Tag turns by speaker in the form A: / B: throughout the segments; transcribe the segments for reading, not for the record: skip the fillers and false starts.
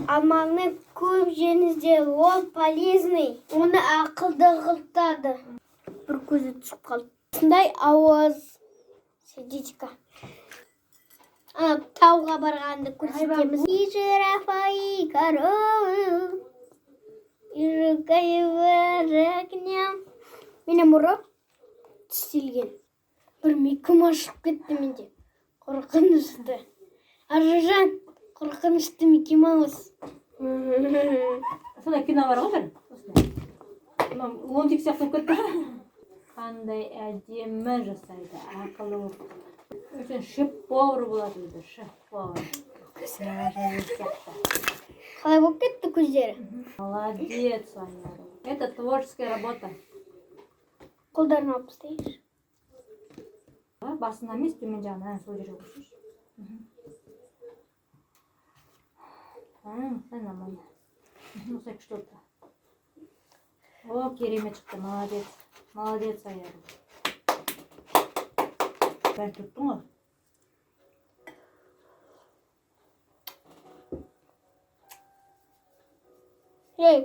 A: Амалны көп жеңізде ол полезный. Оны ақылды қылтады. Бір көзі түсіп қалды. Сондай ауыз. Сердечко. Тауға барғанды көрсетеміз. И жирафа, и корова. И рукой менің мұры тістелген. Бір мекім ашып кетті менде. Қорқынышты. Аржан, қорқынышты Микки Маус.
B: Сондай кино бар ғой бір. Лунтик сияқты болып кетті. Қандай әдемі жасайды, ақылы. Өтен шеф-повар болады өзі, шеф-повар.
A: Қалай болып кетті көздері?
B: Молодец, Аня. Это творческая работа.
A: Қолдарын алып тастайыншы.
B: Басына емес, төмен жағынан сол жерге қойсайшы. Сәл нормально. Осылай күшті oldu. О, керемет шықты, молодец. Молодец, аяғым. Бәрі тұттың ғой.
A: Ей!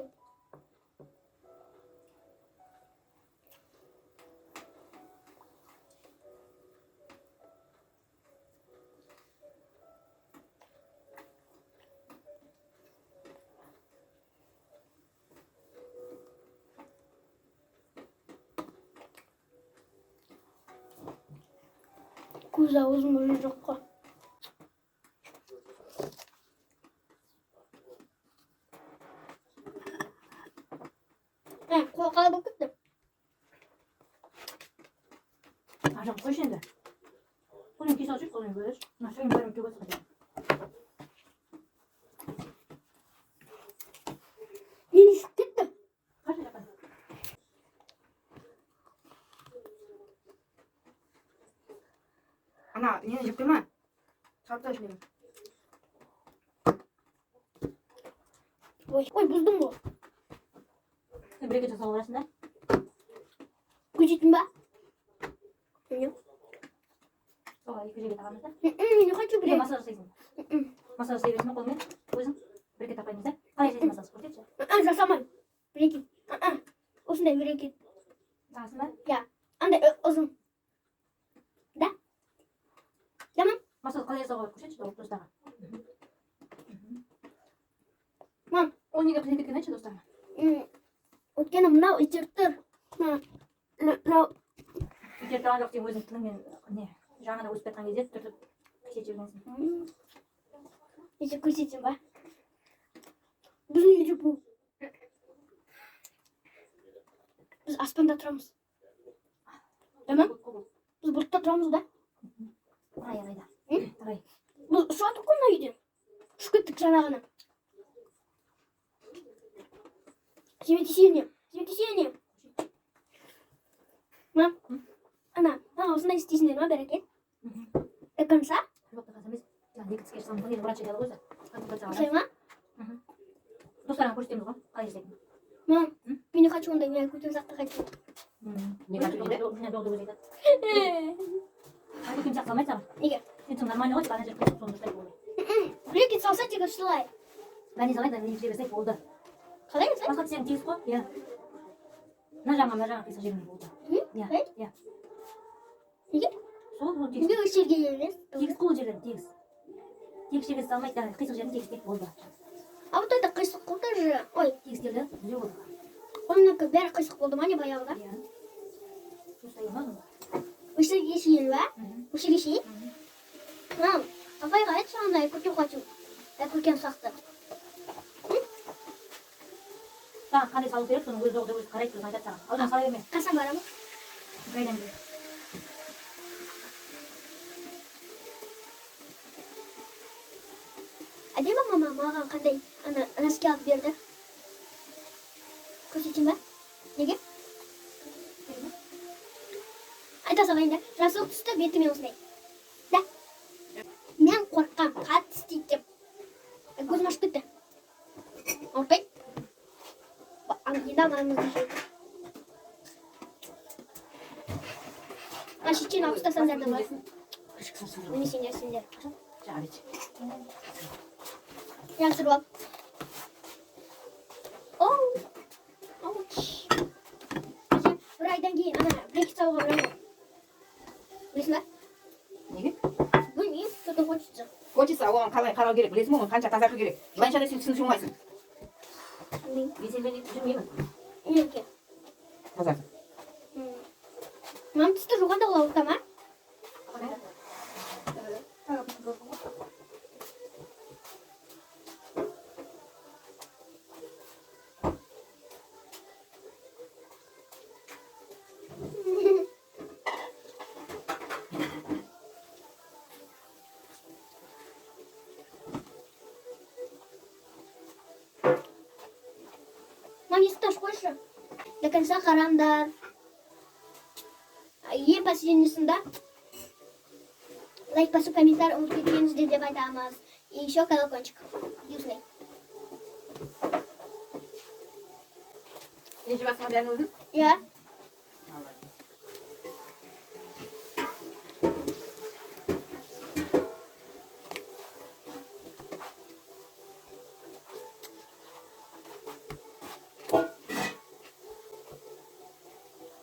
A: Көз ауыз мұрын жоқ қой. Қол қалай болып кетті?
B: Ажам қойшы енді. Қолын кес алшы, қолын көреш. Нашайын бәрін төгес қаден.
A: Нені ішіп кетті?
B: Қаша жақан. Ана, нені жеп қойма. Шапта ішінемін.
A: Ой, бұздың ғой.
B: Бір-екі жасау арасында.
A: Көжетін ба? Нет.
B: Солай, екі жерге тағамыз да.
A: Не хочу
B: Бірге
A: брать.
B: массаж жасайсың. Массаж жасай бересің қолыңмен. Өзің бірге таппаймыз да. Қалай жасайсың массаж? Көрсетші.
A: Жасамаймын. Бірекет. Осындай бірекет.
B: Тағасың ба?
A: Я. Андай ұзын. Да? Тамам.
B: Массаж қалай жасауға көрсетші достарға.
A: Мам.
B: Ол неге қызмет еткен айтшы достарға.
A: Өйткені мынау итек тұр. Мынау.
B: Егер тұрған жоқ сен өзің тіліңмен не жаңада өсіп жатқан кезде түртіп кесет жүргенсің.
A: Итек көрсетсем ба? Біздің үйде бұл. Біз аспанда тұрамыз. Тамам? Біз бұлтта тұрамыз да?
B: Арай, арайда. Арай.
A: Бұл ұшады қой мына үйден. Ұшып кеттік жаңағына. Земетесенем. Мам, ана, осындай істейсіңдер ма, бәрекет? Эконса?
B: Жоқ, тақас емес. Екі тіске шығамын, бұл енді врач айтады ғой.
A: Осылай ма?
B: Достарыңа көрсетеміз ғой, қалай жасайтын.
A: Мам, мен не хочу ондай, мен көтен сақты хочу.
B: Не хочу, менен жолды өзі айтады. Көтен сақ салмайды саған.
A: Неге?
B: Сен соң нормально ғой, тек ана жер қойып соны дұрыстайды болды.
A: Брекет салса тек ұшылай.
B: Бәне салайды, мен екіше берсек болды.
A: Қалай жасай?
B: Басқа тісең тегіз қой, иә. Мына жағына қиса жермен болды. Иә.
A: Неге?
B: Сол тегіз.
A: Неге өз жерге емес?
B: Тегіз қол жерден тегіз. Тегіз жерге салмайды, қисық жерін тегіз тек болды.
A: А вот это қисық болды же. Ой,
B: Тегізтерді түзеу болды.
A: оныкі бәрі қисық болды ма, не баяғыда?
B: Иә. Жустай ма?
A: Өз жерге шейін ба? Өз жерге шейін? Мам, апайға айтшы андай көтен хочу. Көтен сақты.
B: Саған қандай салу керек, соның өзі өзі қарайды, өзі айтады саған. Аудан сала берме.
A: Қасан барамыз?
B: Қайдан бер.
A: Әдемі мама маған қандай носки алып берді. Көрсетейін ба? Неге? Айта салайын да. Жасыл түсті бетімен осылай. Да? Мен қорқам, қатты істейді деп. Көзім ашып кетті. Ауыртпайды? Недавно шешен алып тастасаңдар да болады. Міне сендер.
B: Жарайды.
A: Яңсырып алып. aydan keyin ana bir-ikki sovg'a olaman. Bilasizmi?
C: Nega?
A: Bilmayman, juda хочется.
C: Хочется, oğlum qalay qarov kerak, bilasizmi? Uni qancha tozalash kerak. Yuvanchada sen tushunmaysan.
A: Bilmayman.
B: Men sen meni tushunmayman.
A: Yo'q.
C: Tozalasa.
A: Mam tista jugando a outra, mas? Mam yesitaş koşu. Lekin sen karamdar. Eng pasiyingisida like bosib kommentar unutib ketdingiz deb aytamiz. И еще колокольчик. Юзный.
C: Nechta basma berni o'zing?
A: Ya.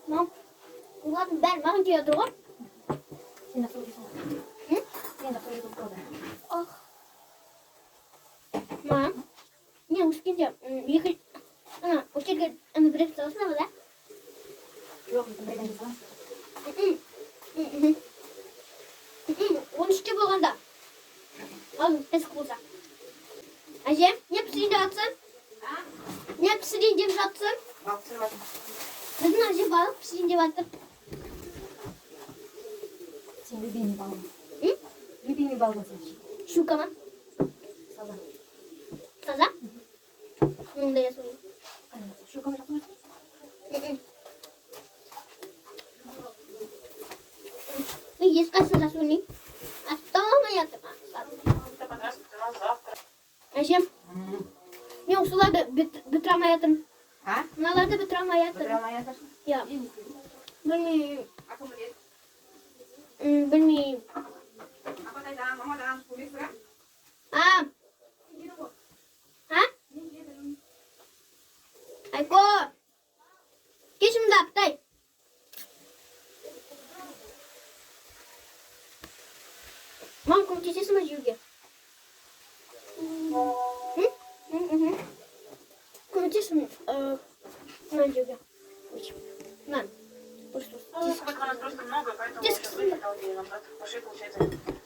A: Mam. Ulan ben bana diyordu o.
B: Sen nasıl uyuyorsun?
A: Hı?
B: Sen nasıl uyuyorsun orada?
A: Oh. Mam. Не, уж где? Ехать. Она, у тебя она бросила снова, да?
B: Yok, buraya gitsin.
A: Он işte болғанда. Al, тесік болса. Әжем, не пісірейін деп жатсың? Не пісірейін деп жатсың?
C: Bak sırvatım.
A: Біздің әже балық пісірейін деп жатыр.
B: Sen любимый балым.
A: Hı?
B: Любимый балым sen.
A: Щука ма?
B: Сазан.
A: Таза? Мында я сөйлеймін.
B: Щука мı yapıyorsun?
A: Ескі асында сөйлеймін. Астамай жатыр. Әжем, мен осыларды бітіре алмай жатырмын.
C: Ha?
A: Мыналарды бітіре алмай жатырмын.
C: Bıramayasın.
A: Я білмеймін.
C: Akım mı değil?
A: Білмеймін.
C: Apataydan, mamadan, kulis bırak.
A: А, а? Айко! Кешімді аптай. Мам, көмектесесің ме жеуге? Көмектесің мына жеуге. Мам, просто
D: Ну, вот у нас просто много, поэтому
A: Десять
D: сейчас выехал, и нам так пошли, получается,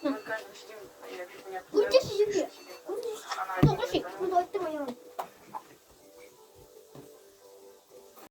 D: мы каждый сидим, я непонятно.
A: көмектесің жеуге.
D: Она
A: Ну, қоши, ну давай ты моя.